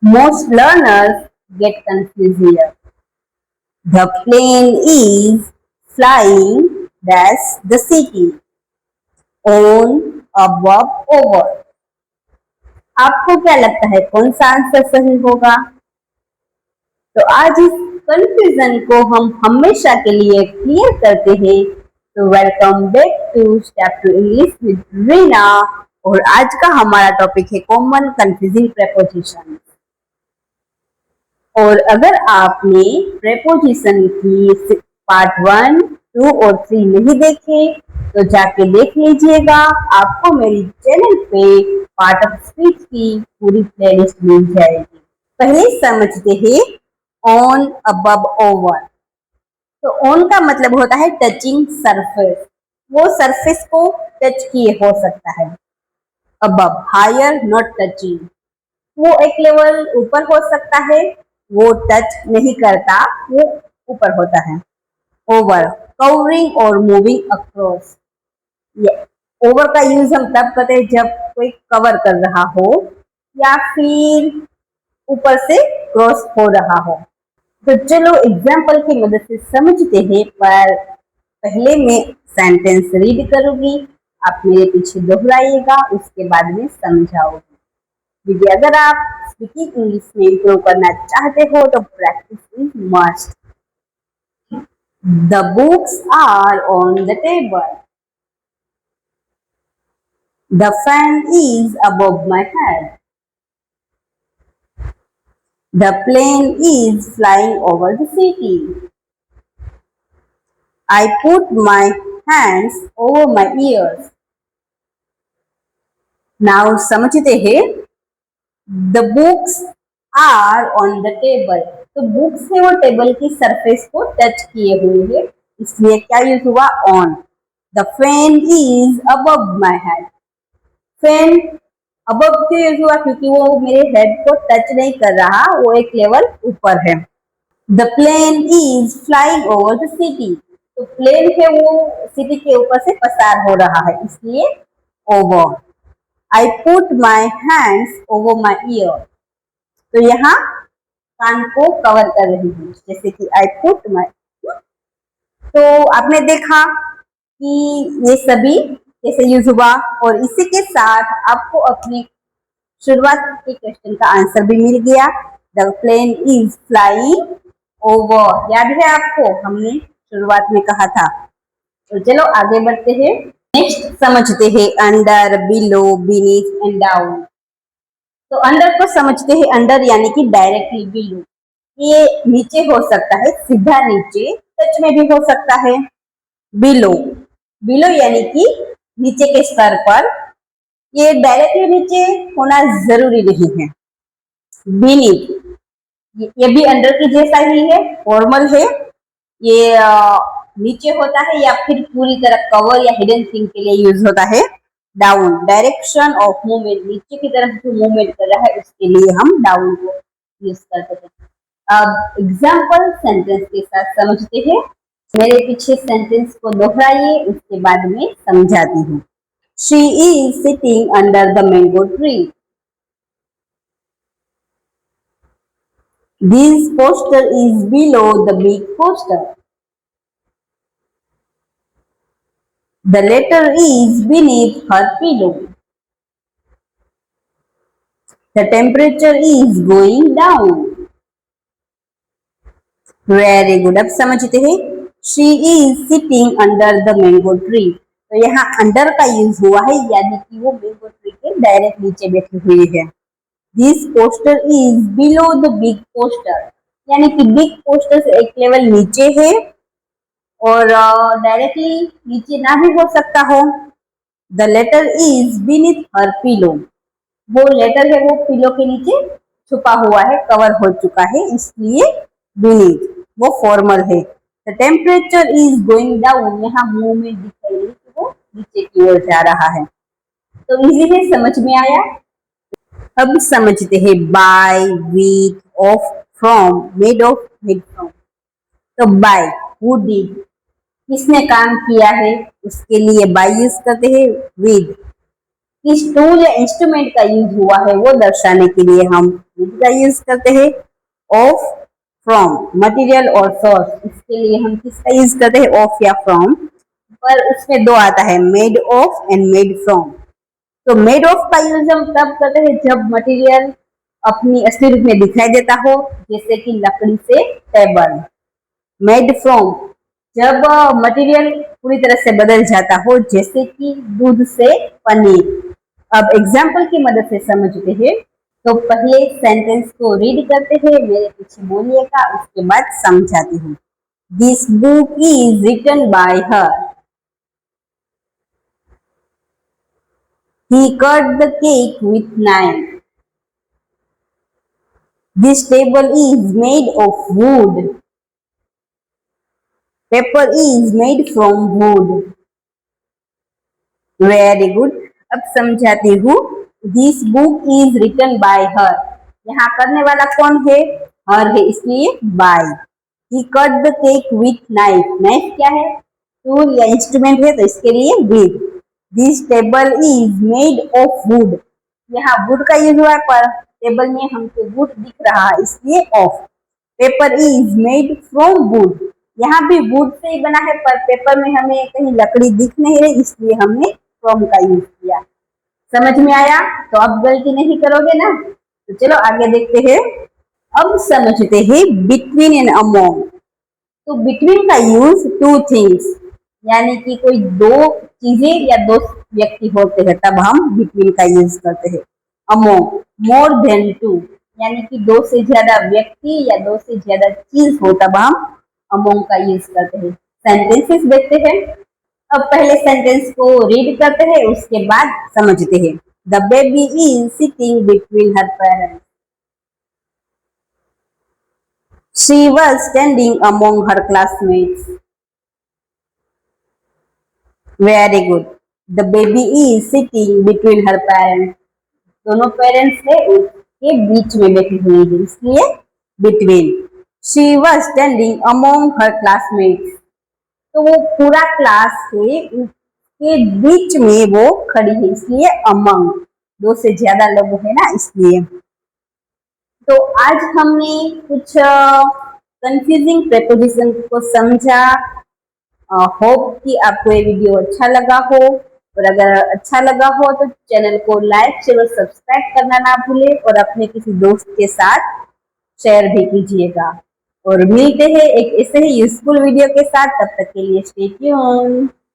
Most learners get confused here. The plane is flying dash the city on above over. आपको क्या लगता है कौन सा आंसर सही होगा? तो आज इस कंफ्यूजन को हम हमेशा के लिए क्लियर करते हैं। तो welcome back to step two English with Reena. और आज का हमारा टॉपिक है कॉमन कंफ्यूजिंग प्रेपोजिशन। और अगर आपने प्रेपोजिशन की पार्ट 1, 2 और 3 नहीं देखे तो जाके देख लीजिएगा। आपको मेरी चैनल पे पार्ट ऑफ स्पीच की पूरी प्लेलिस्ट मिल जाएगी। पहले समझते हैं ऑन, अबव, ओवर। तो ऑन का मतलब होता है टचिंग सरफेस, वो सरफेस को टच किए हो सकता है। अबव, हायर, नॉट टचिंग, वो एक लेवल ऊपर हो सकता है, वो टच नहीं करता, वो ऊपर होता है। ओवर, कवरिंग और मूविंग अक्रॉस। ओवर का यूज हम तब करते हैं जब कोई कवर कर रहा हो या फिर ऊपर से क्रॉस हो रहा हो। तो चलो एग्जाम्पल की मदद से समझते हैं, पर पहले मैं सेंटेंस रीड करूंगी, आप मेरे पीछे दोहराइएगा, उसके बाद में समझाऊंगी। क्योंकि अगर आप स्पीकिंग इंग्लिश में इम्प्रूव करना चाहते हो तो practice is must. The books are on the table. The fan is above my head. The plane is flying over the city. I put my hands over my ears. Now समझते हैं। The books are on the table. तो books है वो table की surface को touch किए हुए है, इसलिए क्या यूज हुआ? On. The fan is above my head. Fan above क्यों यूज हुआ? क्योंकि वो मेरे हेड को टच नहीं कर रहा, वो एक लेवल ऊपर है। The plane is flying over the city. तो प्लेन है वो सिटी के ऊपर से पसार हो रहा है, इसलिए over. I put my hands over my year. तो यहाँ कान को कवर कर रही हूँ, जैसे कि आई पुट माई। तो आपने देखा कि ये सभी कैसे यूज हुआ, और इसी के साथ आपको अपनी शुरुआत के क्वेश्चन का आंसर भी मिल गया। The plane is flying over, याद है आपको, हमने शुरुआत में कहा था। तो चलो आगे बढ़ते हैं। नेक्स्ट समझते हैं under, below, beneath and down. तो अंडर को समझते हैं। अंडर यानी कि डायरेक्टली, बिलो ये नीचे हो सकता है, सीधा नीचे, टच में भी हो सकता है। बिलो, बिलो यानी कि नीचे के स्तर पर, ये डायरेक्टली नीचे होना जरूरी नहीं है। बीनीथ, ये भी अंडर की जैसा ही है, फॉर्मल है। ये नीचे होता है या फिर पूरी तरह कवर या हिडन थिंग के लिए यूज होता है। डाउन, डायरेक्शन ऑफ मूवमेंट, नीचे की तरफ जो मूवमेंट कर रहा है उसके लिए हम डाउन को यूज करते हैं। अब एग्जाम्पल सेंटेंस के साथ समझते हैं। मेरे पीछे सेंटेंस को दोहराइए, उसके बाद में समझाती हूँ। She is sitting under the mango tree. This poster is below the big poster. The letter is beneath her pillow. The temperature is going down. Very good. अब समझते हैं। She is sitting under the mango tree. तो यहाँ under का use हुआ है, यानी कि वो मैंगो ट्री के डायरेक्ट नीचे बैठी हुई है। This poster is below the big poster. यानी कि बिग पोस्टर से एक लेवल नीचे है और डायरेक्टली नीचे ना भी हो सकता हो। The letter is beneath her pillow. वो लेटर है वो पिलो के नीचे छुपा हुआ है, कवर हो चुका है, इसलिए बीनीथ, वो फॉर्मल है। The temperature is going down, यहाँ मूवमेंट दिख रही है कि वो नीचे की ओर जा रहा है। तो इजीली समझ में आया। अब समझते हैं by, with, of, from, made of, made from. तो बाय, हु डिड, किसने काम किया है, उसके लिए बाय यूज करते हैं। विद, किस टूल या इंस्ट्रूमेंट का यूज हुआ है वो दर्शाने के लिए हम विद का यूज करते हैं। ऑफ, फ्रॉम, मटेरियल और सोर्स, इसके लिए हम किसका यूज करते हैं, ऑफ या फ्रॉम। पर उसमें दो आता है, made of and made from. तो मेड ऑफ का यूज हम तब करते हैं जब मटेरियल अपनी असली रूप में दिखाई देता हो, जैसे कि लकड़ी से टेबल। मेड फ्रॉम, जब मटेरियल पूरी तरह से बदल जाता हो, जैसे कि दूध से पनीर। अब एग्जाम्पल की मदद से समझते हैं। तो पहले सेंटेंस को रीड करते हैं, मेरे पीछे बोलिएगा, उसके बाद समझाती हूँ। This book is written by her. He cut the cake with knife. This table is made of wood. Paper is made from wood. Very good. अब समझाती हूँ। This book is written by her, यहाँ करने वाला कौन है, her है, इसलिए by. He cut the cake with knife, knife क्या है, टूल या इंस्ट्रूमेंट है, तो इसके लिए with. This table is made of would, यहाँ वुड का यूज हुआ है, पर टेबल में हमको वुड दिख रहा है, इसलिए of. Paper is made from would, यहाँ भी वुड से ही बना है, पर पेपर में हमें कहीं लकड़ी दिख नहीं रही, इसलिए हमने फ्रॉम का यूज किया। समझ में आया? तो अब गलती नहीं करोगे ना। तो चलो आगे देखते हैं। अब समझते हैं बिटवीन एंड अमोंग। तो बिटवीन का यूज टू थिंग्स, यानी कि कोई दो चीजें या दो व्यक्ति होते हैं, तब हम बिटवीन का यूज करते हैं। अमोंग, मोर देन टू, यानी कि दो से ज्यादा व्यक्ति या दो से ज्यादा चीज हो, तब हम अमोंग का यूज करते हैं। सेंटेंसेस देखते हैं। अब पहले सेंटेंस को रीड करते हैं, उसके बाद समझते हैं। The baby is sitting between her parents. She was standing among her classmates. Very good. The baby is sitting between her parents. दोनों पेरेंट्स है उसके बीच में बैठी हुई है, इसलिए between. She was standing among her classmates. तो वो पूरा क्लास है, उसके बीच में वो खड़ी है, इसलिए among, दो से ज्यादा लोग है ना, इसलिए। तो आज हमने कुछ कंफ्यूजिंग प्रेपोजिशन को समझा। होप कि आपको ये वीडियो अच्छा लगा हो, और अगर अच्छा लगा हो तो चैनल को लाइक शेयर और सब्सक्राइब करना ना भूले, और अपने किसी दोस्त के साथ शेयर भी कीजिएगा। और मिलते हैं एक ऐसे ही यूजफुल वीडियो के साथ, तब तक के लिए स्टे ट्यून्ड।